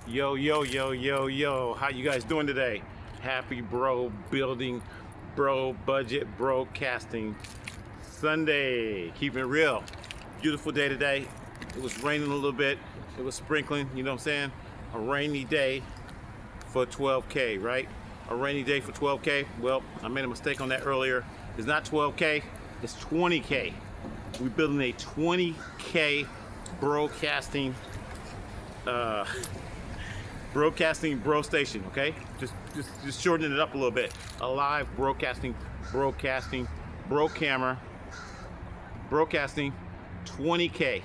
Yo, yo, yo, yo, yo. How you guys doing today? Happy bro building, bro budget, broadcasting Sunday. Keeping it real. Beautiful day today. It was raining a little bit. It was sprinkling, you know what I'm saying? A rainy day for 12K, right? A rainy day for 12K. Well, I made a mistake on that earlier. It's not 12K, it's 20K. We're building a 20K broadcasting broadcasting bro station, okay? Just shortening it up a little bit. A live broadcasting bro camera, broadcasting 20K,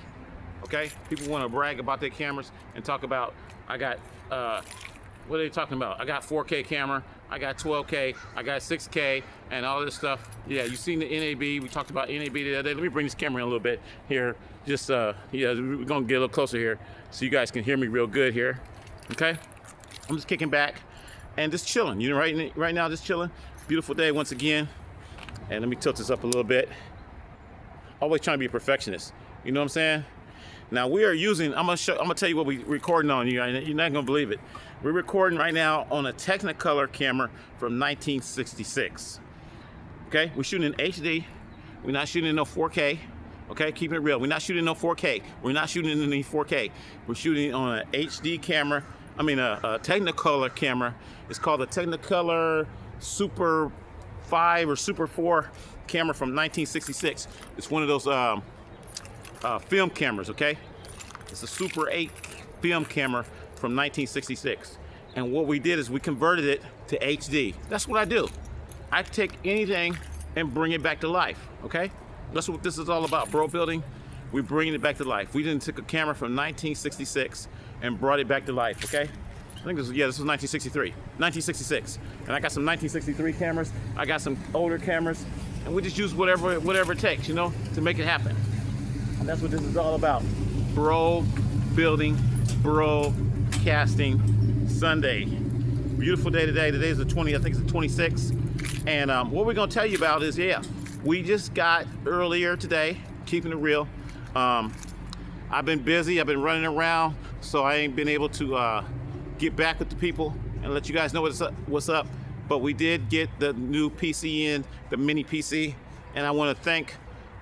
okay? People want to brag about their cameras and talk about, I got, what are they talking about? I got 4K camera, I got 12K, I got 6K, and all this stuff. Yeah, you seen the NAB, we talked about NAB the other day. Let me bring this camera in a little bit here. Just, yeah, we're gonna get a little closer here so you guys can hear me real good here. Okay, I'm just kicking back and just chilling. You know, right now, just chilling. Beautiful day once again. And let me tilt this up a little bit. Always trying to be a perfectionist. You know what I'm saying? Now we are using. I'm gonna tell you what we're recording on. You're not gonna believe it. We're recording right now on a Technicolor camera from 1966. Okay, we're shooting in HD. We're not shooting in no 4K. Okay, keeping it real. We're not shooting no 4K. We're not shooting in any 4K. We're shooting on an HD camera. I mean, a Technicolor camera. It's called the Technicolor Super 5 or Super 4 camera from 1966. It's one of those film cameras, okay? It's a Super 8 film camera from 1966. And what we did is we converted it to HD. That's what I do. I take anything and bring it back to life, okay? That's what this is all about, bro building. We're bringing it back to life. We didn't take a camera from 1966 and brought it back to life, okay? I think this was 1963, 1966. And I got some 1963 cameras. I got some older cameras. And we just use whatever it takes, you know, to make it happen. And that's what this is all about. Bro building, broadcasting Sunday. Beautiful day today. Today's the 20th, I think it's the 26th. And what we're gonna tell you about is, yeah, we just got earlier today, keeping it real. I've been busy, I've been running around, so I ain't been able to get back with the people and let you guys know what's up. But we did get the new PC in, the mini PC, and I want to thank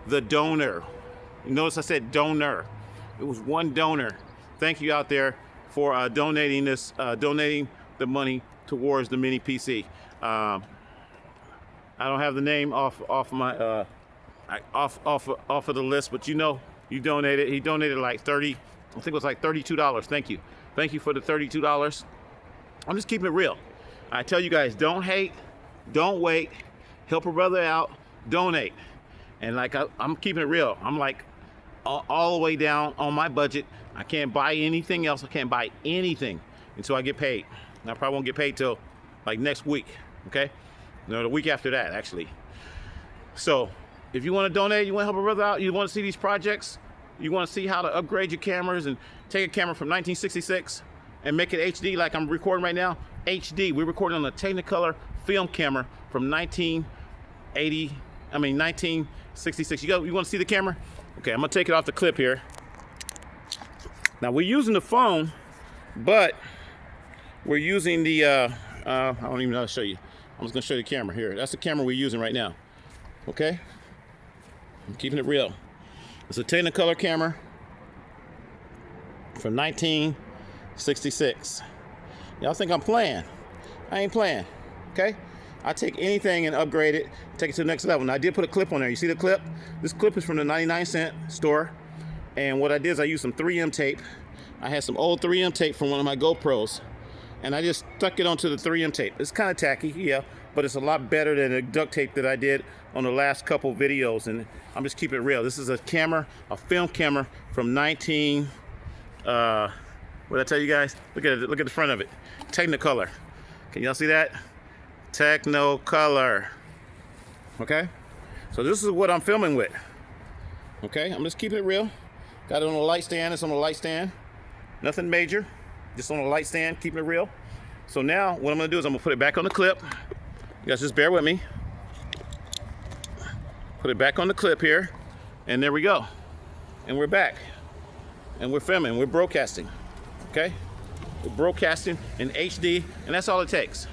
the donor. Notice I said donor. It was one donor. Thank you out there for donating the money towards the mini PC. I don't have the name off of the list, but you know, you donated. He donated like I think it was like $32. Thank you for the $32. I'm just keeping it real. I tell you guys, don't hate, don't wait, help a brother out, donate. And like I'm keeping it real. I'm like all the way down on my budget. I can't buy anything else. I can't buy anything until I get paid. And I probably won't get paid till like next week. Okay, no, the week after that actually. So if you want to donate, you want to help a brother out, you want to see these projects, you want to see how to upgrade your cameras and take a camera from 1966 and make it HD like I'm recording right now, HD. We're recording on a Technicolor film camera from 1966. You want to see the camera? Okay, I'm going to take it off the clip here. Now we're using the phone, but we're using the, I don't even know how to show you. I'm just going to show you the camera here. That's the camera we're using right now. Okay? I'm keeping it real. It's a Technicolor camera from 1966. Y'all think I'm playing? I ain't playing. Okay? I take anything and upgrade it, take it to the next level. Now I did put a clip on there. You see the clip? This clip is from the 99-cent store. And what I did is I used some 3M tape. I had some old 3M tape from one of my GoPros. And I just stuck it onto the 3M tape. It's kind of tacky, yeah, but it's a lot better than the duct tape that I did on the last couple videos. And I'm just keeping it real. This is a camera, a film camera from what did I tell you guys? Look at it, look at the front of it. Technicolor. Can y'all see that? Technicolor. Okay? So this is what I'm filming with. Okay? I'm just keeping it real. Got it on a light stand. It's on a light stand. Nothing major. Just on a light stand, keeping it real. So now what I'm gonna do is I'm gonna put it back on the clip. You guys just bear with me. Put it back on the clip here. And there we go. And we're back. And we're filming, we're broadcasting. Okay? broadcasting in HD, and that's all it takes.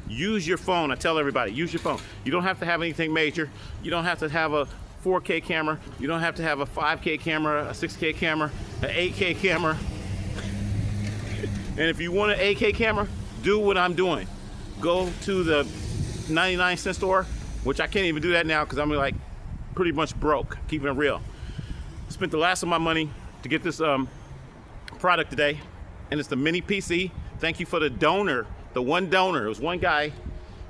Use your phone. I tell everybody, use your phone. You don't have to have anything major. You don't have to have a 4K camera. You don't have to have a 5K camera, a 6K camera, an 8K camera. And if you want an 8K camera, do what I'm doing. Go to the 99-cent store, which I can't even do that now because I'm like pretty much broke, keeping it real. Spent the last of my money to get this product today, and it's the mini PC. Thank you for the donor, the one donor. It was one guy.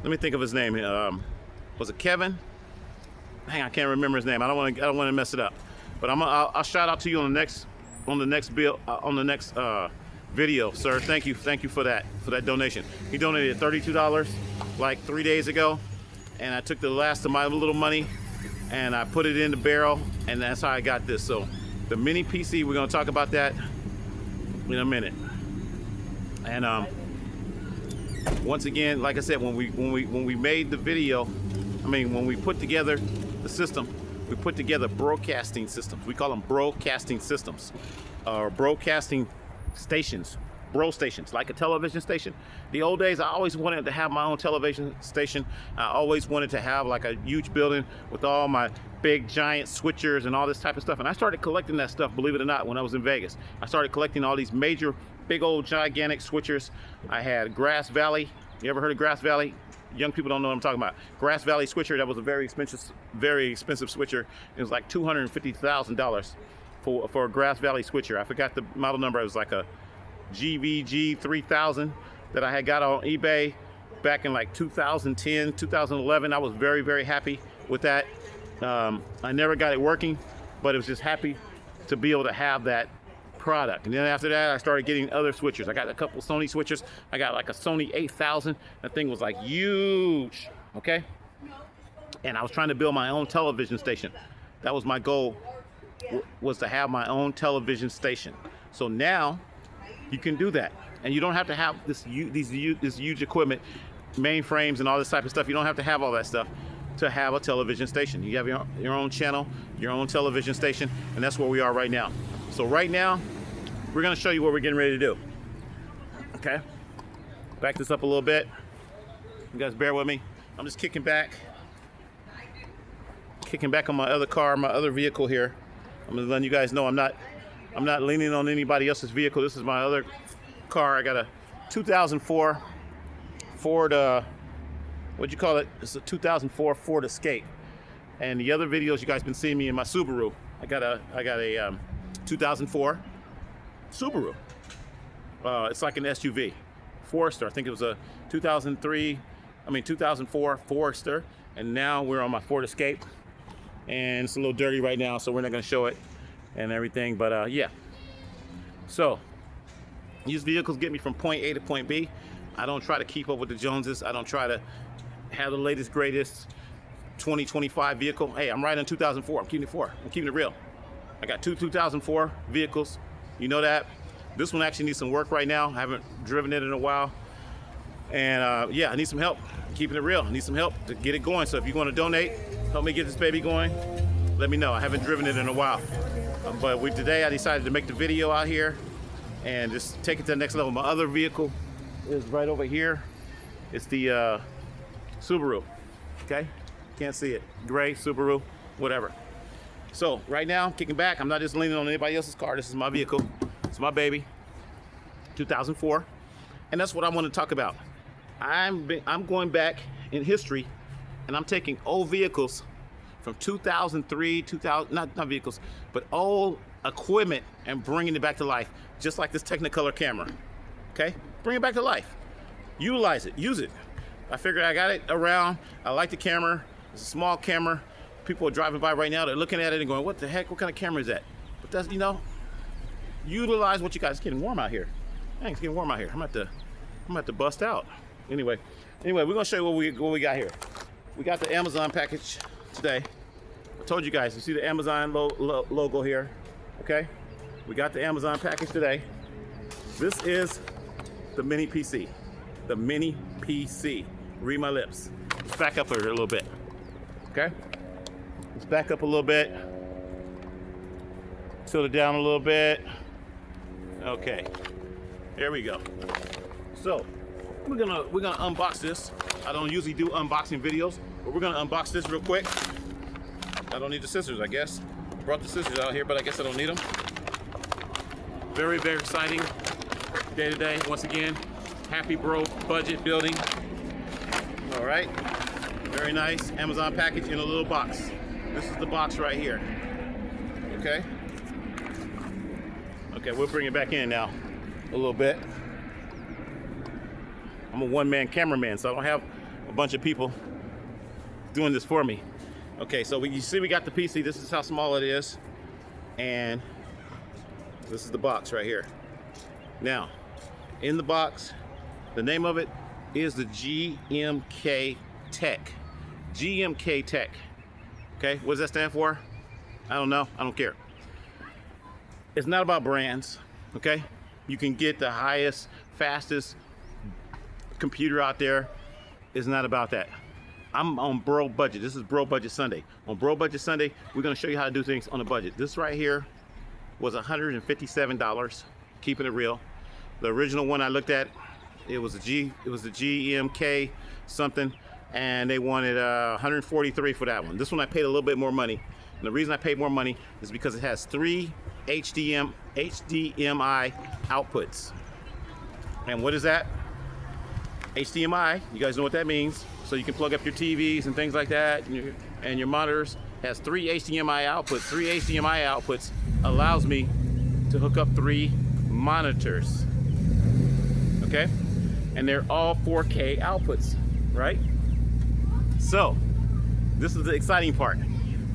Let me think of his name. Was it Kevin? Dang, I can't remember his name. I don't want to mess it up. But I'll shout out to you on the next video, sir. Thank you for that donation. He donated $32 like 3 days ago, and I took the last of my little money and I put it in the barrel, and that's how I got this. So the mini PC, we're gonna talk about that in a minute. And once again, like I said, when we made the video, when we put together the system, we put together broadcasting systems. We call them broadcasting systems, or broadcasting stations, bro stations, like a television station. The old days, I always wanted to have my own television station. I always wanted to have like a huge building with all my big giant switchers and all this type of stuff. And I started collecting that stuff, believe it or not, when I was in Vegas. I started collecting all these major, big old gigantic switchers. I had Grass Valley. You ever heard of Grass Valley? Young people don't know what I'm talking about. Grass Valley switcher. That was a very expensive switcher. It was like $250,000 for a Grass Valley switcher. I forgot the model number. It was like a GVG 3000 that I had got on eBay back in like 2010, 2011. I was very happy with that. I never got it working, but it was just happy to be able to have that product. And then after that, I started getting other switchers. I got a couple Sony switchers. I got like a Sony 8000. That thing was like huge, okay? And I was trying to build my own television station. That was my goal, was to have my own television station. So now you can do that, and you don't have to have this huge equipment, mainframes and all this type of stuff. You don't have to have all that stuff to have a television station. You have your own channel, your own television station, and that's where we are right now. So right now, we're gonna show you what we're getting ready to do. Okay, back this up a little bit. You guys bear with me. I'm just kicking back on my other car, my other vehicle here. I'm gonna let you guys know I'm not leaning on anybody else's vehicle. This is my other car. I got a 2004 Ford, what'd you call it? It's a 2004 Ford Escape. And the other videos you guys been seeing me in my Subaru. I got a 2004 Subaru. It's like an SUV, Forester. I think it was a 2004 Forester. And now we're on my Ford Escape. And it's a little dirty right now, so we're not gonna show it and everything, but yeah. So these vehicles get me from point A to point B. I don't try to keep up with the Joneses. I don't try to have the latest, greatest 2025 vehicle. Hey, I'm riding 2004. I'm keeping it real. I got two 2004 vehicles. You know that. This one actually needs some work right now. I haven't driven it in a while. And yeah, I need some help. Keeping it real. I need some help to get it going. So if you want to donate, help me get this baby going, let me know. I haven't driven it in a while. But today I decided to make the video out here and just take it to the next level. My other vehicle is right over here. It's the Subaru. Okay? Can't see it. Gray Subaru, whatever. So right now, kicking back. I'm not just leaning on anybody else's car. This is my vehicle. It's my baby. 2004. And that's what I want to talk about. I'm going back in history, and I'm taking old vehicles from 2003, 2000, not vehicles, but old equipment, and bringing it back to life, just like this Technicolor camera. Okay? Bring it back to life. Utilize it. Use it. I figured I got it around. I like the camera. It's a small camera. People are driving by right now. They're looking at it and going, what the heck? What kind of camera is that? But that's, utilize what you guys. It's getting warm out here. Dang, it's getting warm out here. I'm about to bust out. Anyway, we're gonna show you what we got here. We got the Amazon package today. I told you guys, you see the Amazon logo here, okay? We got the Amazon package today. This is the mini PC. The mini PC. Read my lips. Let's back up here a little bit, okay? Let's back up a little bit. Tilt it down a little bit. Okay. There we go. So we're gonna unbox this. I don't usually do unboxing videos, but we're gonna unbox this real quick. I don't need the scissors, I guess. Brought the scissors out here, but I guess I don't need them. Very, very exciting day today. Once again, happy bro budget building. All right, very nice Amazon package in a little box. This is the box right here. Okay. Okay, we'll bring it back in now a little bit. I'm a one-man cameraman, so I don't have a bunch of people doing this for me. Okay, so you see we got the PC. This is how small it is. And this is the box right here. Now, in the box, the name of it is the GMKtec. GMKtec. Okay, what does that stand for? I don't know, I don't care. It's not about brands, okay? You can get the highest, fastest computer out there. It's not about that. I'm on bro budget. This is Bro Budget Sunday. On Bro Budget Sunday, we're gonna show you how to do things on a budget. This right here was $157, keeping it real. The original one I looked at, it was the GMK something, and they wanted $143 for that one. This one I paid a little bit more money. And the reason I paid more money is because it has 3 HDMI outputs. And what is that? HDMI, you guys know what that means. So you can plug up your TVs and things like that, and your monitors. Has 3 HDMI outputs. 3 HDMI outputs allows me to hook up 3 monitors. Okay? And they're all 4K outputs, right? So, this is the exciting part.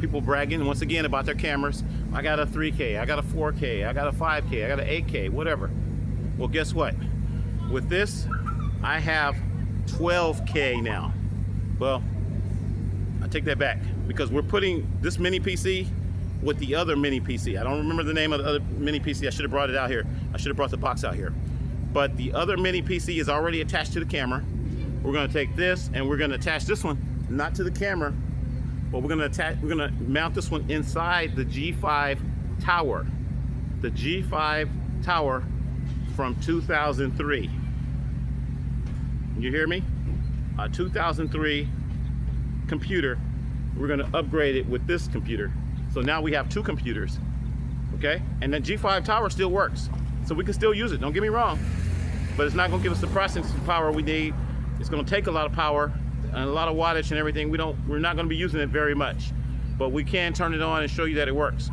People bragging once again about their cameras. I got a 3K, I got a 4K, I got a 5K, I got an 8K, whatever. Well, guess what? With this, I have 12K now. Well, I take that back because we're putting this mini PC with the other mini PC. I don't remember the name of the other mini PC. I should have brought it out here. I should have brought the box out here. But the other mini PC is already attached to the camera. We're gonna take this and we're gonna attach this one, not to the camera, but we're gonna mount this one inside the G5 tower. The G5 tower from 2003. You hear me? A 2003 computer. We're gonna upgrade it with this computer. So now we have 2 computers, okay? And the G5 tower still works. So we can still use it, don't get me wrong. But it's not gonna give us the processing power we need. It's gonna take a lot of power and a lot of wattage and everything. We're not gonna be using it very much. But we can turn it on and show you that it works.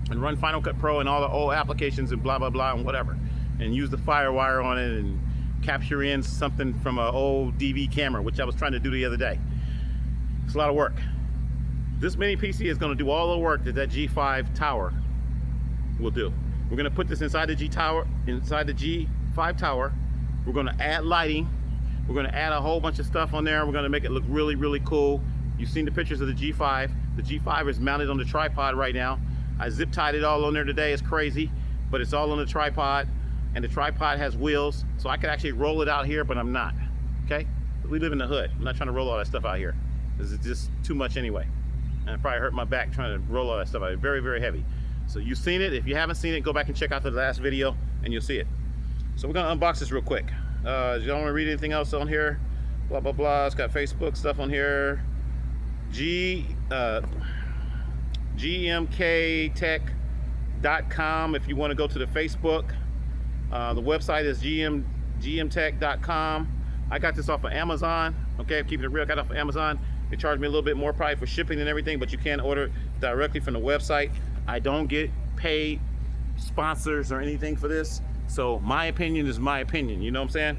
And run Final Cut Pro and all the old applications and blah, blah, blah, and whatever. And use the FireWire on it and capture in something from an old DV camera, which I was trying to do the other day. It's a lot of work. This mini PC is going to do all the work that G5 tower will do. We're going to put this inside the G5 tower. We're going to add lighting. We're going to add a whole bunch of stuff on there. We're going to make it look really, really cool. You've seen the pictures of the G5. The G5 is mounted on the tripod right now. I zip tied it all on there today. It's crazy, but it's all on the tripod. And the tripod has wheels, so I could actually roll it out here, but I'm not, okay? We live in the hood. I'm not trying to roll all that stuff out here. This is just too much anyway. And I probably hurt my back trying to roll all that stuff out. It's very, very heavy. So you've seen it. If you haven't seen it, go back and check out the last video, and you'll see it. So we're gonna unbox this real quick. You don't wanna read anything else on here? Blah, blah, blah. It's got Facebook stuff on here. GMKtec.com if you wanna go to the Facebook. The website is GMTech.com. I got this off of Amazon. Okay, I'm keeping it real. I got it off of Amazon. They charge me a little bit more probably for shipping and everything, but you can order directly from the website. I don't get paid sponsors or anything for this, so my opinion is my opinion. You know what I'm saying?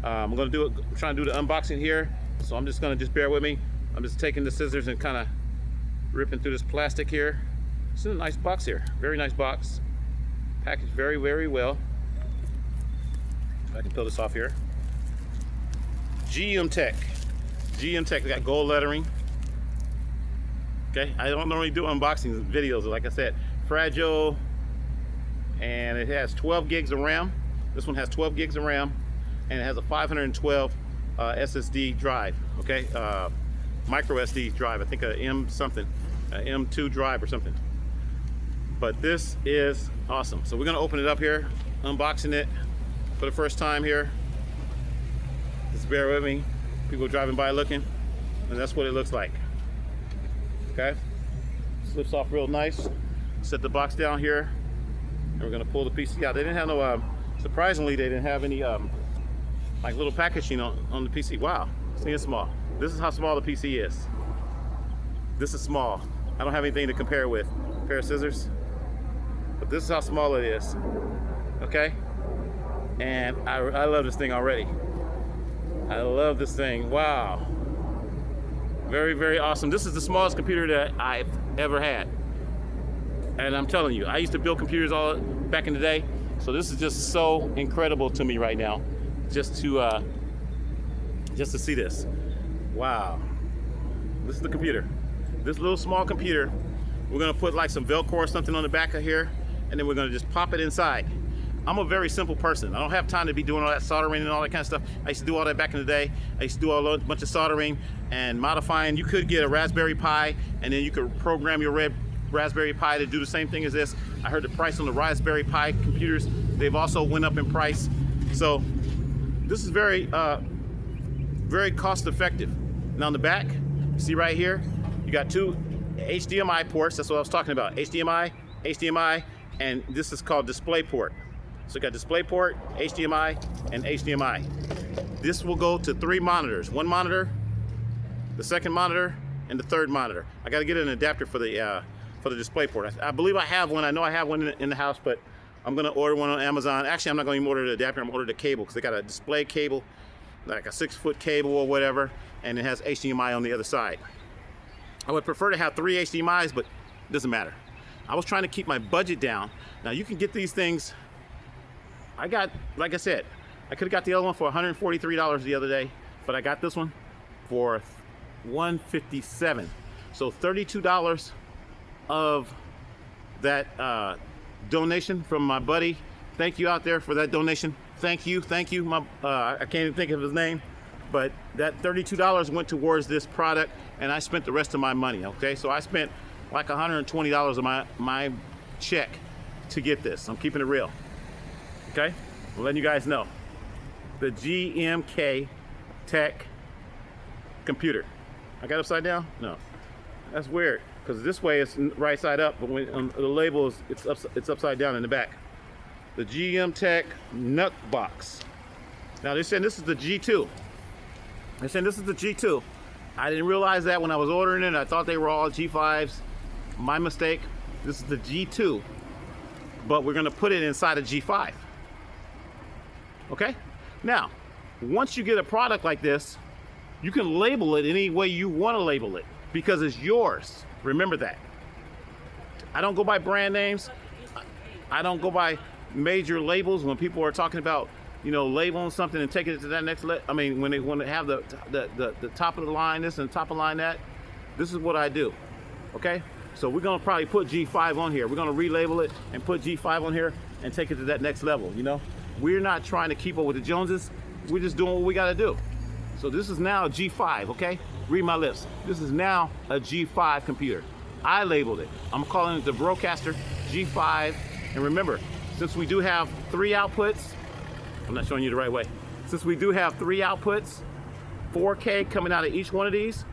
I'm gonna do it. I'm trying to do the unboxing here, so I'm just gonna bear with me. I'm just taking the scissors and kind of ripping through this plastic here. It's a nice box here. Very nice box. Packaged very, very well. I can peel this off here. GMTec. GMTec, they got gold lettering. Okay, I don't normally do unboxing videos, like I said. Fragile, and it has 12 gigs of RAM. This one has 12 gigs of RAM, and it has a 512 SSD drive, okay? Micro SD drive, I think a M something, a M2 drive or something. But this is awesome. So we're gonna open it up here, unboxing it. for the first time here. Just bear with me. People driving by looking, and that's what it looks like. Okay, slips off real nice. Set the box down here, and we're gonna pull the PC out. They didn't have no, surprisingly, they didn't have any like little packaging on the PC. Wow, this thing is small. This is how small the PC is. This is small. I don't have anything to compare with. A pair of scissors, but this is how small it is. Okay, and I love this thing already. I love this thing. Wow. Very, very awesome. This is the smallest computer that I've ever had. And I'm telling you, I used to build computers all back in the day. So this is just so incredible to me right now. Just to see this. Wow. This is the computer. This little small computer. We're gonna put like some Velcro or something on the back of here, and then we're gonna just pop it inside. I'm a very simple person. I don't have time to be doing all that soldering and all that kind of stuff. I used to do all that back in the day. I used to do a bunch of soldering and modifying. You could get a Raspberry Pi, and then you could program your Raspberry Pi to do the same thing as this. I heard the price on the Raspberry Pi computers, they've also went up in price. So this is very, very cost effective. Now on the back, see right here, you got two HDMI ports. That's what I was talking about. HDMI, and this is called display port. So you got display port, HDMI, and HDMI. This will go to 3 monitors. 1 monitor, the 2nd monitor, and the 3rd monitor. I got to get an adapter for the display port. I believe I have one. I know I have one in the house, but I'm gonna order one on Amazon. Actually, I'm not gonna even order the adapter. I'm gonna order the cable because they got a display cable, like a 6-foot cable or whatever, and it has HDMI on the other side. I would prefer to have 3 HDMIs, but it doesn't matter. I was trying to keep my budget down. Now you can get these things. I got, like I said, I could have got the other one for $143 the other day, but I got this one for $157. So $32 of that donation from my buddy. Thank you out there for that donation. Thank you. My I can't even think of his name, but that $32 went towards this product, and I spent the rest of my money. Okay, so I spent like $120 of my check to get this. I'm keeping it real. Okay, I'm letting you guys know. The GMKtec computer. I got it upside down? No, that's weird because this way it's right side up, but when the label is it's upside down in the back. The GMKtec nut box. Now they're saying this is the G2. They're saying this is the G2. I didn't realize that when I was ordering it. I thought they were all G5s. My mistake. This is the G2, but we're gonna put it inside a G5. Okay? Now, once you get a product like this, you can label it any way you want to label it because it's yours. Remember that. I don't go by brand names. I don't go by major labels when people are talking about, you know, labeling something and taking it to that next level. I mean, when they want to have the top of the line this and top of the line that, this is what I do. Okay? So we're gonna probably put G5 on here. We're gonna relabel it and put G5 on here and take it to that next level, you know? We're not trying to keep up with the Joneses. We're just doing what we gotta do. So this is now a G5, okay? Read my lips. This is now a G5 computer. I labeled it. I'm calling it the Broadcaster G5. And remember, since we do have 3 outputs, I'm not showing you the right way. Since we do have 3 outputs, 4K coming out of each one of these,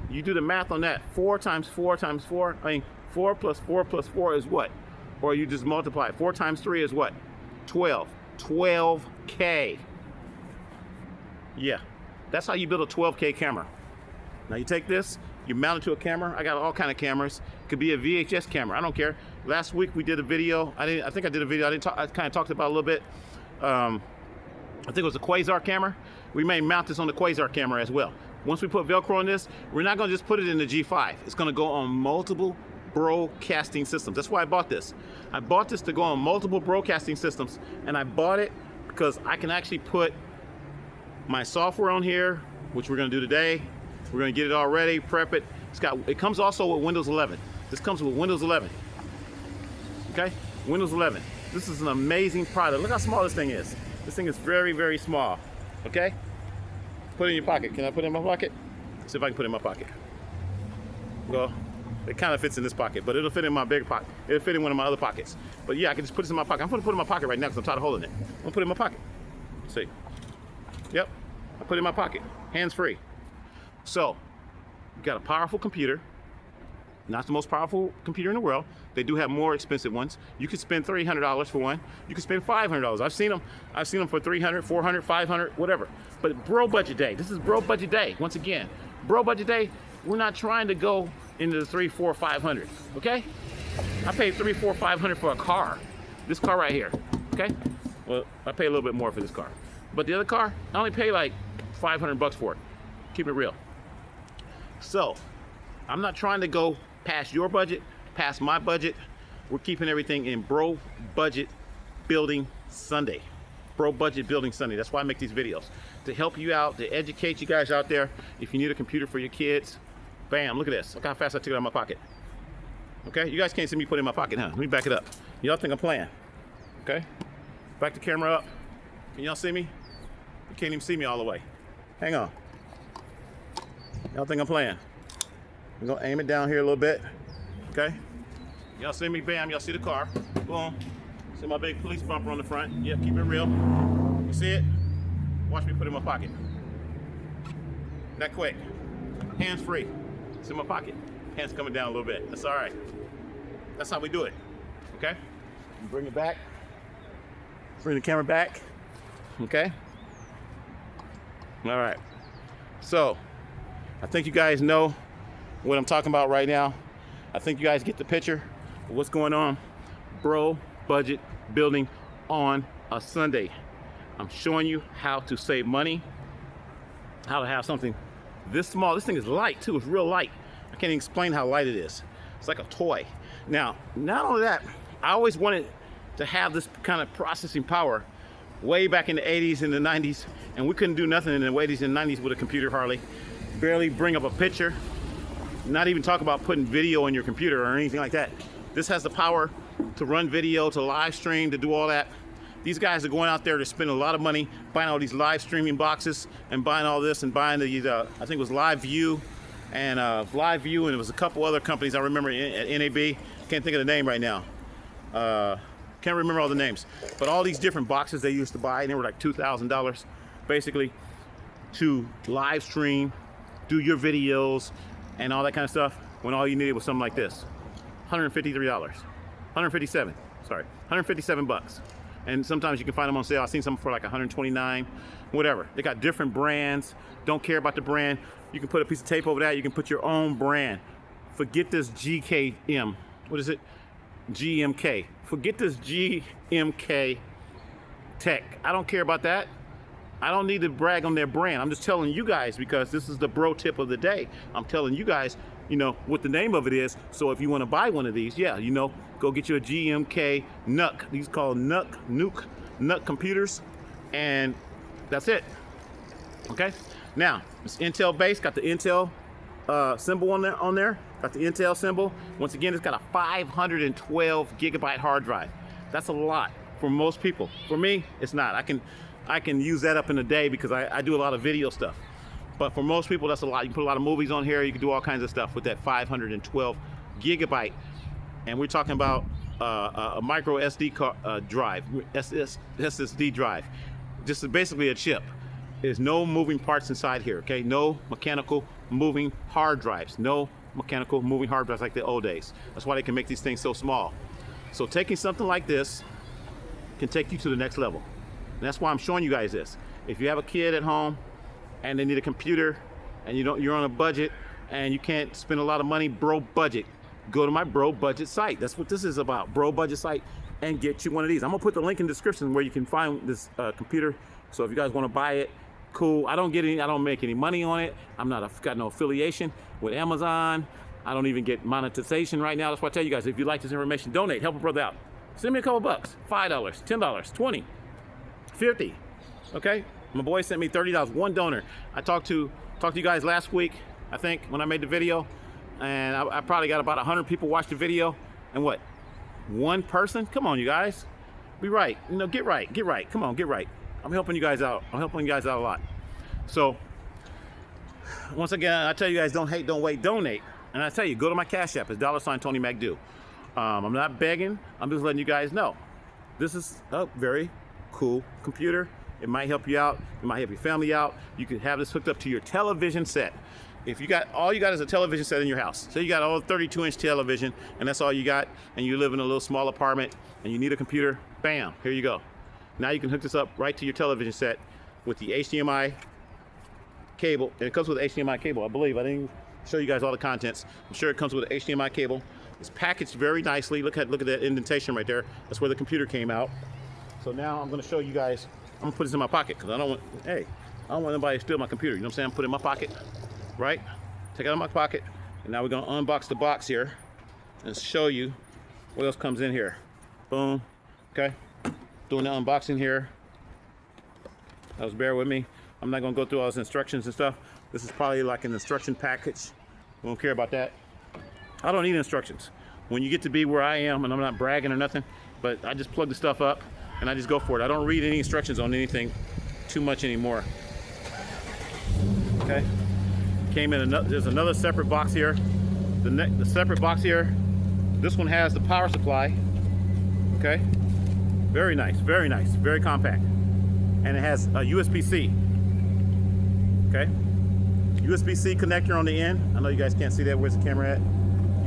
you do the math on that. 4 times 4 times 4, I mean, 4 plus 4 plus 4 is what? Or you just multiply it. 4 times 3 is what? 12. 12K. Yeah, that's how you build a 12K camera. Now you take this, you mount it to a camera. I got all kind of cameras. It could be a VHS camera. I don't care. Last week we did a video. I think I did a video. I kind of talked about it a little bit. I think it was a Quasar camera. We may mount this on the Quasar camera as well. Once we put Velcro on this, we're not going to just put it in the G5. It's going to go on multiple broadcasting systems. That's why I bought this. I bought this to go on multiple broadcasting systems, and I bought it because I can actually put my software on here, which we're going to do today. We're going to get it all ready, prep it. It comes also with Windows 11. This comes with Windows 11. Okay, Windows 11. This is an amazing product. Look how small this thing is. This thing is very, very small. Okay, put it in your pocket. Can I put it in my pocket? See if I can put it in my pocket. Well, it kind of fits in this pocket, but it'll fit in my bigger pocket. It'll fit in one of my other pockets. But yeah, I can just put this in my pocket. I'm gonna put it in my pocket right now because I'm tired of holding it. I'm gonna put it in my pocket. See? Yep, I put it in my pocket, hands-free. So, you got a powerful computer, not the most powerful computer in the world. They do have more expensive ones. You could spend $300 for one. You could spend $500. I've seen them for $300, $400, $500, whatever. But bro budget day. This is bro budget day. Once again, bro budget day. We're not trying to go into the $300, $400, $500. Okay? I paid $300, $400, $500 for a car. This car right here. Okay? Well, I pay a little bit more for this car. But the other car, I only pay like $500 for it. Keep it real. So, I'm not trying to go past your budget, past my budget. We're keeping everything in Bro Budget Building Sunday. Bro Budget Building Sunday. That's why I make these videos. To help you out, to educate you guys out there. If you need a computer for your kids, bam, look at this. Look how fast I took it out of my pocket. Okay, you guys can't see me put it in my pocket, huh? Let me back it up. Y'all think I'm playing. Okay, back the camera up. Can y'all see me? You can't even see me all the way. Hang on. Y'all think I'm playing? We're gonna aim it down here a little bit. Okay? Y'all see me? Bam, y'all see the car. Boom. See my big police bumper on the front. Yeah, keep it real. You see it? Watch me put it in my pocket. That quick. Hands free. It's in my pocket. Hands coming down a little bit. That's all right. That's how we do it. Okay? Bring it back. Bring the camera back. Okay? All right. So, I think you guys know what I'm talking about right now. I think you guys get the picture of what's going on. Bro Budget Building on a Sunday. I'm showing you how to save money, how to have something this small. This thing is light too, it's real light. I can't even explain how light it is. It's like a toy. Now, not only that, I always wanted to have this kind of processing power way back in the 80s and the 90s, and we couldn't do nothing in the 80s and 90s with a computer hardly. Barely bring up a picture, not even talk about putting video on your computer or anything like that. This has the power to run video, to live stream, to do all that. These guys are going out there to spend a lot of money buying all these live streaming boxes and buying all this and buying these, I think it was Live View, and it was a couple other companies I remember at NAB. Can't think of the name right now. Can't remember all the names. But all these different boxes they used to buy, and they were like $2,000 basically to live stream, do your videos, and all that kind of stuff, when all you needed was something like this. $153. 157, sorry, 157 bucks. And sometimes you can find them on sale. I've seen some for like 129, whatever. They got different brands. Don't care about the brand. You can put a piece of tape over that. You can put your own brand. Forget this GKM. What is it? GMK. Forget this GMKtec. I don't care about that. I don't need to brag on their brand. I'm just telling you guys, because this is the bro tip of the day. I'm telling you guys, you know, what the name of it is. So if you want to buy one of these, yeah, you know, go get you a GMK NUC. These called NUC computers, and that's it. Okay. Now it's Intel based. Got the Intel symbol on there. Got the Intel symbol. Once again, it's got a 512 gigabyte hard drive. That's a lot for most people. For me, it's not. I can use that up in a day because I do a lot of video stuff. But for most people, that's a lot. You can put a lot of movies on here. You can do all kinds of stuff with that 512 gigabyte. And we're talking about a micro SD drive, SSD drive. Just basically a chip. There's no moving parts inside here, okay? No mechanical moving hard drives. No mechanical moving hard drives like the old days. That's why they can make these things so small. So taking something like this can take you to the next level. And that's why I'm showing you guys this. If you have a kid at home and they need a computer and you're on a budget and you can't spend a lot of money, Bro Budget, go to my Bro Budget site. That's what this is about, Bro Budget site, and get you one of these. I'm gonna put the link in the description where you can find this computer. So if you guys wanna buy it, cool. I don't make any money on it. Got no affiliation with Amazon. I don't even get monetization right now. That's why I tell you guys, if you like this information, donate, help a brother out. Send me a couple bucks, $5, $10, $20, $50, okay? My boy sent me $30, one donor. I talked to you guys last week, I think, when I made the video, and I probably got about 100 people watch the video, and what? One person? Come on, you guys. Be right. You know, get right. Come on, get right. I'm helping you guys out. I'm helping you guys out a lot. So, once again, I tell you guys, don't hate, don't wait, donate. And I tell you, go to my Cash App. It's $ Tony McDew. I'm not begging. I'm just letting you guys know. This is a very cool computer. It might help you out. It might help your family out. You could have this hooked up to your television set. If you got, all you got is a television set in your house. So you got all 32-inch television, and that's all you got, and you live in a little small apartment, and you need a computer, bam, here you go. Now you can hook this up right to your television set with the HDMI cable. And it comes with an HDMI cable, I believe. I didn't show you guys all the contents. I'm sure it comes with an HDMI cable. It's packaged very nicely. Look at that indentation right there. That's where the computer came out. So now I'm gonna show you guys. I'm gonna put this in my pocket because I don't want, hey, I don't want anybody to steal my computer. You know what I'm saying? Put it in my pocket, right? Take it out of my pocket. And now we're gonna unbox the box here and show you what else comes in here. Boom, okay? Doing the unboxing here. Just bear with me. I'm not gonna go through all those instructions and stuff. This is probably like an instruction package. We don't care about that. I don't need instructions. When you get to be where I am, and I'm not bragging or nothing, but I just plug the stuff up and I just go for it. I don't read any instructions on anything too much anymore. Okay. Came in another, there's another separate box here. The separate box here, this one has the power supply. Okay. Very nice, very compact. And it has a USB-C. Okay. USB-C connector on the end. I know you guys can't see that. Where's the camera at?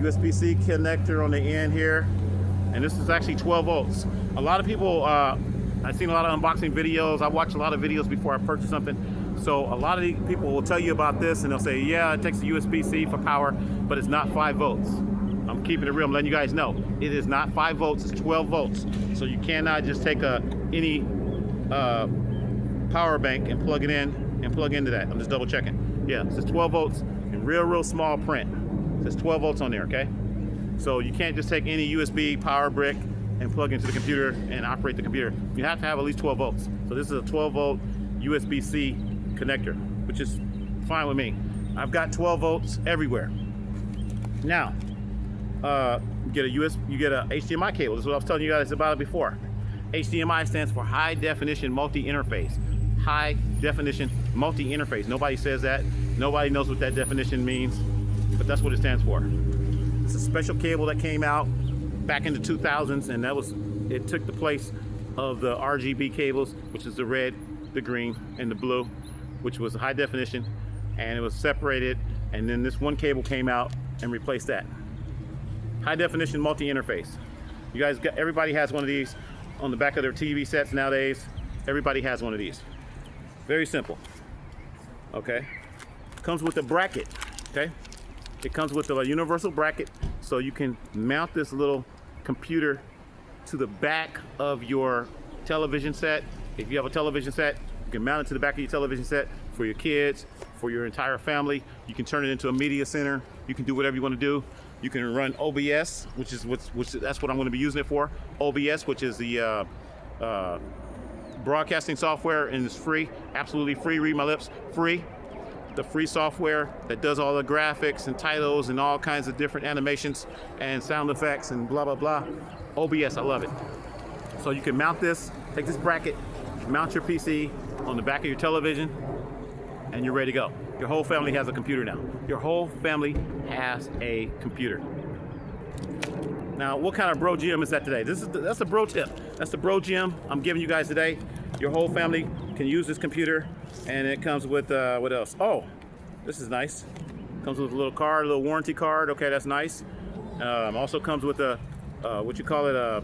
USB-C connector on the end here. And this is actually 12 volts. A lot of people, I've seen a lot of unboxing videos. I watch a lot of videos before I purchase something. So a lot of the people will tell you about this and they'll say, yeah, it takes a USB-C for power, but it's not 5 volts. I'm keeping it real. I'm letting you guys know. It is not 5 volts, it's 12 volts. So you cannot just take any power bank and plug it in and plug into that. I'm just double checking. Yeah, it says 12 volts in real small print. It says 12 volts on there, okay? So you can't just take any USB power brick and plug into the computer and operate the computer. You have to have at least 12 volts. So this is a 12 volt USB-C connector, which is fine with me. I've got 12 volts everywhere. Now, you get a HDMI cable. This is what I was telling you guys about it before. HDMI stands for High Definition Multi-Interface. High Definition Multi-Interface. Nobody says that. Nobody knows what that definition means, but that's what it stands for. It's a special cable that came out back in the 2000s, and it took the place of the RGB cables, which is the red, the green, and the blue, which was high definition, and it was separated, and then this one cable came out and replaced that. High definition multi-interface. You guys everybody has one of these on the back of their TV sets nowadays. Everybody has one of these. Very simple. Okay. Comes with a bracket. Okay. It comes with a universal bracket, so you can mount this little computer to the back of your television set. If you have a television set, you can mount it to the back of your television set for your kids, for your entire family. You can turn it into a media center. You can do whatever you want to do. You can run OBS, which that's what I'm going to be using it for. OBS, which is the broadcasting software, and it's free, absolutely free. Read my lips, free. The free software that does all the graphics and titles and all kinds of different animations and sound effects and blah blah blah. OBS, I love it. So you can mount this, take this bracket, mount your PC on the back of your television, and you're ready to go. Your whole family has a computer now. Your whole family has a computer. Now, what kind of bro gem is that today? That's a bro tip. That's the bro gem I'm giving you guys today. Your whole family can use this computer, and it comes with what else? Oh, this is nice. Comes with a little card, a little warranty card. Okay, that's nice. Also comes with a what you call it, a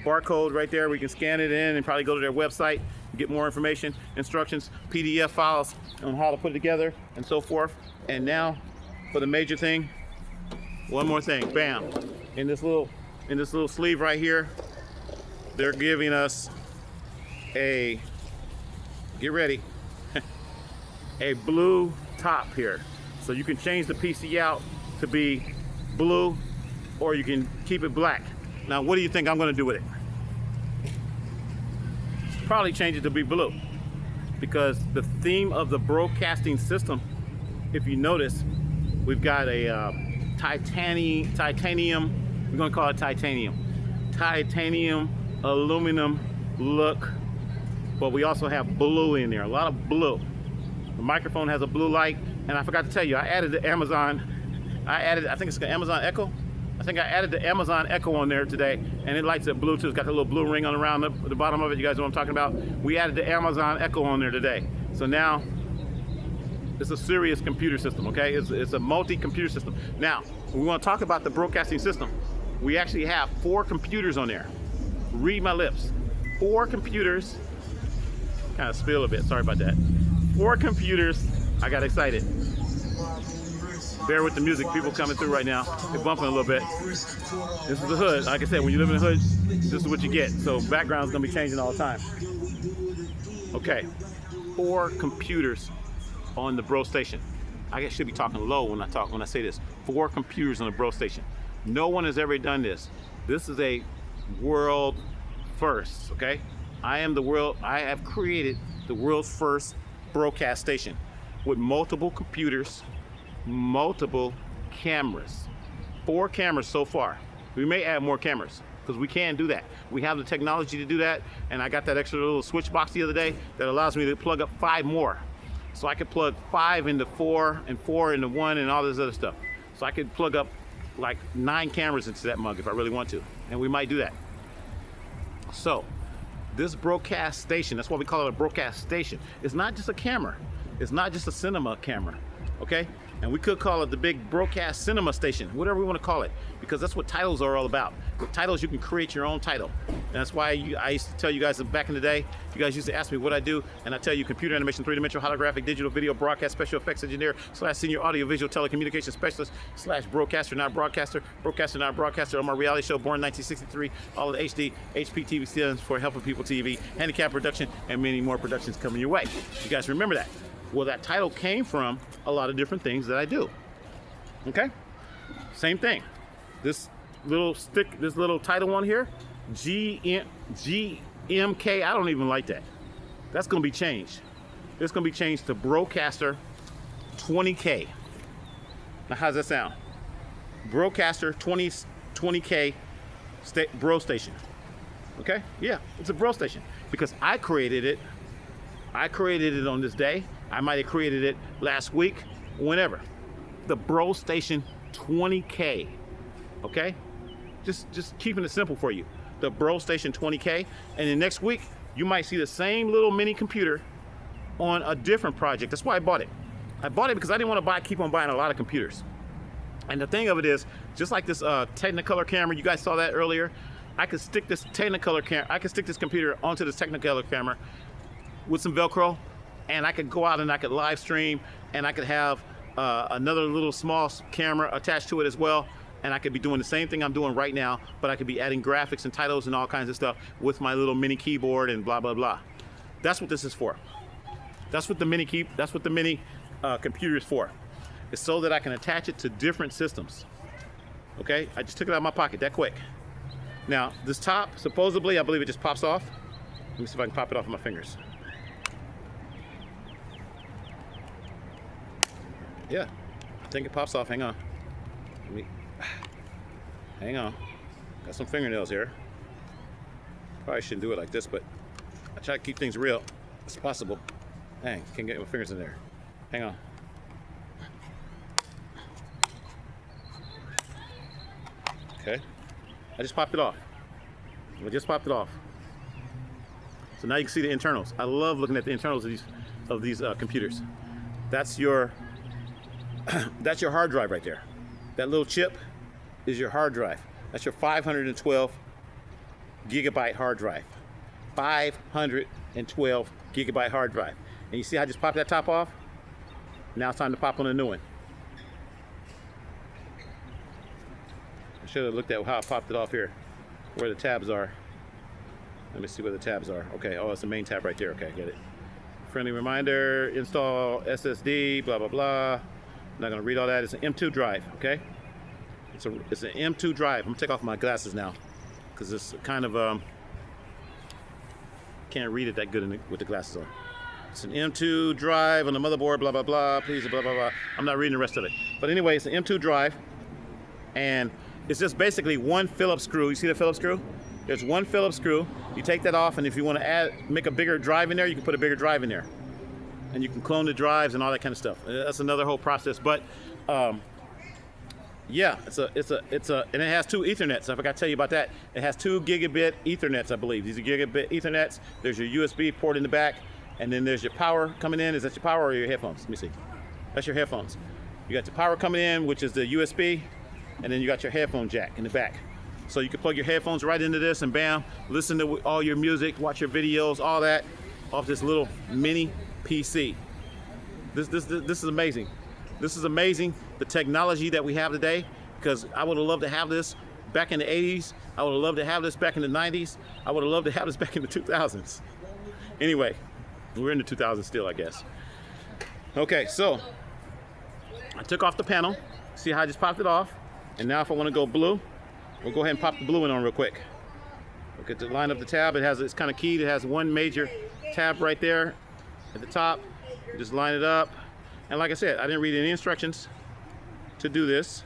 barcode right there. We can scan it in and probably go to their website, get more information, instructions, PDF files on how to put it together, and so forth. And now, for the major thing, one more thing. Bam! In this little sleeve right here, they're giving us a, get ready, a blue top here. So you can change the PC out to be blue, or you can keep it black. Now, what do you think I'm going to do with it? Probably change it to be blue, because the theme of the broadcasting system, if you notice, we've got a titanium, we're going to call it titanium aluminum look, but we also have blue in there, a lot of blue. The microphone has a blue light, and I forgot to tell you, I added the Amazon, I think it's the Amazon Echo. I think I added the Amazon Echo on there today, and it lights up Bluetooth. It's got the little blue ring on around the bottom of it. You guys know what I'm talking about? We added the Amazon Echo on there today. So now it's a serious computer system, okay? It's a multi-computer system. Now, we want to talk about the broadcasting system. We actually have 4 computers on there. Read my lips. 4 computers. Kind of spill a bit, sorry about that. 4 computers. I got excited. Bear with the music, people coming through right now. They're bumping a little bit. This is the hood. Like I said, when you live in the hood, this is what you get. So background's gonna be changing all the time. Okay, 4 computers on the Bro Station. I should be talking low when I say this. 4 computers on the Bro Station. No one has ever done this. This is a world first, okay? I have created the world's first broadcast station with multiple computers, multiple cameras. 4 cameras so far. We may add more cameras because we can do that. We have the technology to do that, and I got that extra little switch box the other day that allows me to plug up 5 more. So I could plug 5 into 4 and 4 into 1 and all this other stuff. So I could plug up like 9 cameras into that mug if I really want to, and we might do that. So this broadcast station, that's why we call it a broadcast station. It's not just a camera. It's not just a cinema camera, okay? And we could call it the big broadcast cinema station, whatever we want to call it, because that's what titles are all about. With titles, you can create your own title. And that's why I used to tell you guys back in the day, you guys used to ask me what I do, and I tell you computer animation, 3-dimensional, holographic, digital video, broadcast, special effects engineer, / senior audio visual telecommunications specialist, / broadcaster, not broadcaster, not broadcaster on my reality show, Born 1963, all of the HD, HPTV stands for Helping People TV, handicap production, and many more productions coming your way. You guys remember that? Well, that title came from a lot of different things that I do. Okay? Same thing. This little title on here, GMK, I don't even like that. That's gonna be changed. It's gonna be changed to Broadcaster 20K. Now, how's that sound? Broadcaster 20K Bro Station. Okay? Yeah, it's a Bro Station because I created it. I created it on this day. I might have created it last week, whenever. The Bro Station 20K, okay? Just keeping it simple for you. The Bro Station 20K, and then next week, you might see the same little mini computer on a different project. That's why I bought it. I bought it because I didn't want to keep on buying a lot of computers. And the thing of it is, just like this Technicolor camera, you guys saw that earlier, I could stick this Technicolor camera, I could stick this computer onto this Technicolor camera with some Velcro, and I could go out and I could live stream, and I could have another little small camera attached to it as well, and I could be doing the same thing I'm doing right now, but I could be adding graphics and titles and all kinds of stuff with my little mini keyboard and blah blah blah. That's what this is for. That's what the mini computer is for. It's so that I can attach it to different systems. Okay, I just took it out of my pocket that quick. Now this top, supposedly, I believe it just pops off. Let me see if I can pop it off with my fingers. Yeah, I think it pops off. Hang on. Hang on. Got some fingernails here. Probably shouldn't do it like this, but I try to keep things real as possible. Dang, can't get my fingers in there. Hang on. Okay. I just popped it off. I just popped it off. So now you can see the internals. I love looking at the internals of these computers. That's your hard drive right there. That little chip is your hard drive. That's your 512 gigabyte hard drive. 512 gigabyte hard drive. And you see how I just popped that top off? Now it's time to pop on a new one. I should have looked at how I popped it off here, where the tabs are. Let me see where the tabs are. Okay, oh, it's the main tab right there. Okay, get it. Friendly reminder, install SSD, blah, blah, blah. I'm not gonna read all that. It's an M2 drive, okay? It's an M2 drive. I'm gonna take off my glasses now because it's kind of, can't read it that good with the glasses on. It's an M2 drive on the motherboard, blah, blah, blah, please, blah, blah, blah. I'm not reading the rest of it. But anyway, it's an M2 drive, and it's just basically one Phillips screw. You see the Phillips screw? There's one Phillips screw. You take that off, and if you want to make a bigger drive in there, you can put a bigger drive in there. And you can clone the drives and all that kind of stuff. That's another whole process. But Yeah, and it has 2 Ethernets. I forgot to tell you about that. It has 2 gigabit Ethernets, I believe. These are gigabit Ethernets. There's your USB port in the back, and then there's your power coming in. Is that your power or your headphones? Let me see. That's your headphones. You got the power coming in, which is the USB, and then you got your headphone jack in the back. So you can plug your headphones right into this, and bam, listen to all your music, watch your videos, all that, off this little mini PC. This is amazing. This is amazing, the technology that we have today, because I would have loved to have this back in the 80s. I would have loved to have this back in the 90s. I would have loved to have this back in the 2000s. Anyway, we're in the 2000s still, I guess. Okay, so I took off the panel. See how I just popped it off? And now if I want to go blue, we'll go ahead and pop the blue one on real quick. Okay, to line up the tab, it's kind of keyed. It has one major tab right there at the top. Just line it up. And like I said, I didn't read any instructions to do this.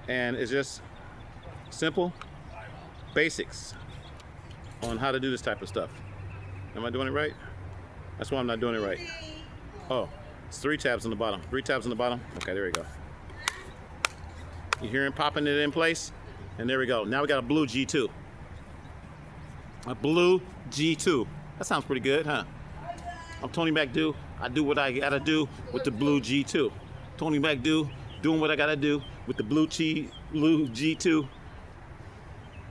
And it's just simple basics on how to do this type of stuff. Am I doing it right? That's why I'm not doing it right. Oh, it's 3 tabs on the bottom. 3 tabs on the bottom. Okay, there we go. You hear him popping it in place? And there we go. Now we got a blue G2. A blue G2. That sounds pretty good, huh? I'm Tony McDew. I do what I gotta do with the blue G2. Tony McDew, doing what I gotta do with the blue G2.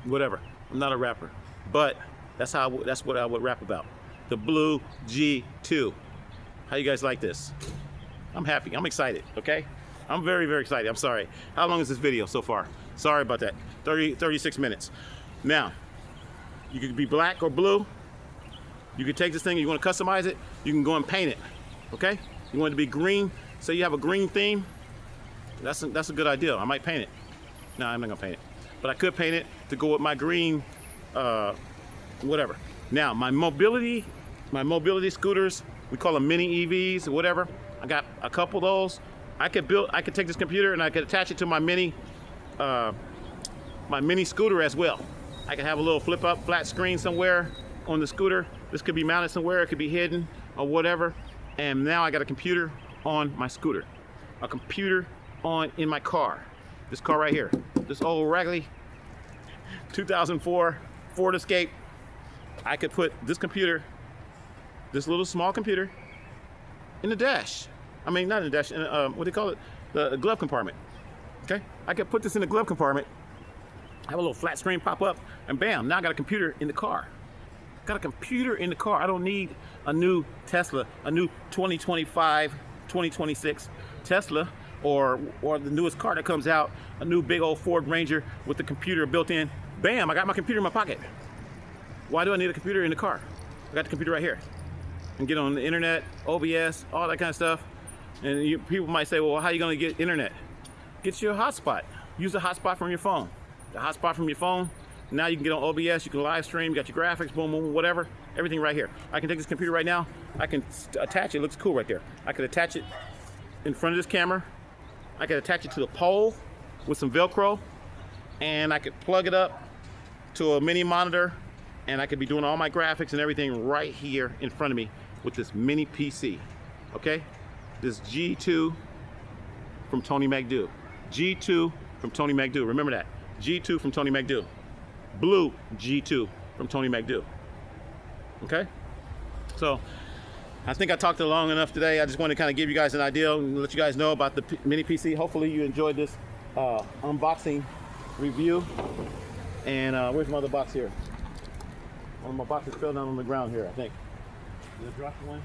Whatever. I'm not a rapper, but that's what I would rap about. The blue G2. How you guys like this? I'm happy. I'm excited. Okay. I'm very, very excited. I'm sorry. How long is this video so far? Sorry about that. 36 minutes. Now, you could be black or blue. You can take this thing, you want to customize it, you can go and paint it. Okay? You want it to be green, say you have a green theme. That's a good idea. I might paint it. No, I'm not gonna paint it. But I could paint it to go with my green whatever. Now, my mobility scooters, we call them mini EVs or whatever. I got a couple of those. I could take this computer and I could attach it to my mini scooter as well. I could have a little flip up flat screen somewhere on the scooter. This could be mounted somewhere, it could be hidden or whatever. And now I got a computer on my scooter. A computer in my car. This car right here. This old raggedy 2004 Ford Escape. I could put this computer, this little small computer, in the dash. I mean, not in the dash, in what do they call it? The glove compartment. Okay? I could put this in the glove compartment, have a little flat screen pop up, and bam, now I got a computer in the car. Got a computer in the car. I don't need a new Tesla, a new 2025, 2026 Tesla, or the newest car that comes out, a new big old Ford Ranger with the computer built in. Bam, I got my computer in my pocket. Why do I need a computer in the car? I got the computer right here. And get on the internet, OBS, all that kind of stuff. And people might say, well, how are you going to get internet? Get your hotspot. Use the hotspot from your phone. The hotspot from your phone. Now you can get on OBS, you can live stream, you got your graphics, boom, boom, whatever. Everything right here. I can take this computer right now. I can attach it. Looks cool right there. I could attach it in front of this camera. I could attach it to the pole with some Velcro. And I could plug it up to a mini monitor. And I could be doing all my graphics and everything right here in front of me with this mini PC. Okay? This G2 from Tony McDew. G2 from Tony McDew. Remember that. G2 from Tony McDew. Blue G2 from Tony McDew. Okay? So, I think I talked long enough today. I just wanted to kind of give you guys an idea and let you guys know about the mini PC. Hopefully you enjoyed this unboxing review. And where's my other box here? One of my boxes fell down on the ground here, I think. Did I drop one?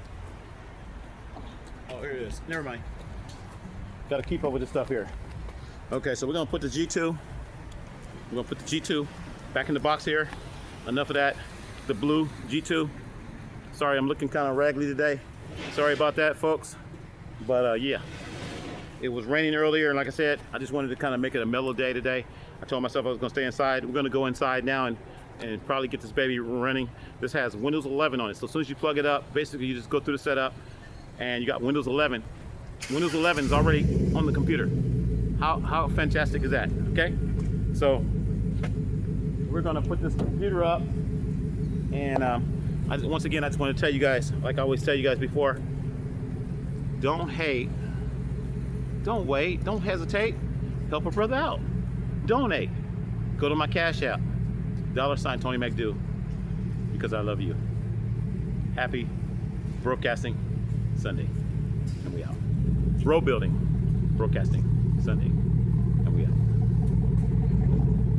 Oh, here it is. Never mind. Got to keep up with this stuff here. Okay, so we're going to put the G2. We're going to put the G2 back in the box here. Enough of that. The blue G2. Sorry, I'm looking kind of raggedy today. Sorry about that, folks. But yeah, it was raining earlier, and like I said, I just wanted to kind of make it a mellow day today. I told myself I was going to stay inside. We're going to go inside now and probably get this baby running. This has Windows 11 on it. So as soon as you plug it up, basically you just go through the setup and you got Windows 11. Windows 11 is already on the computer. How fantastic is that? Okay, so we're gonna put this computer up, and once again I just want to tell you guys, like I always tell you guys before, don't hate, don't wait, don't hesitate. Help a brother out. Donate. Go to my Cash App, $ Tony McDew, because I love you. Happy Broadcasting Sunday. And we out. Road building, broadcasting Sunday.